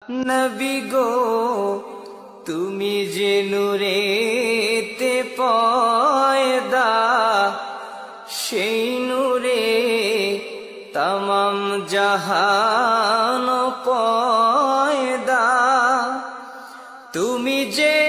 নবী গো তুমি যে নূরেতে পয়দা, সেই নূরে তমাম জাহান পয়দা। তুমি যে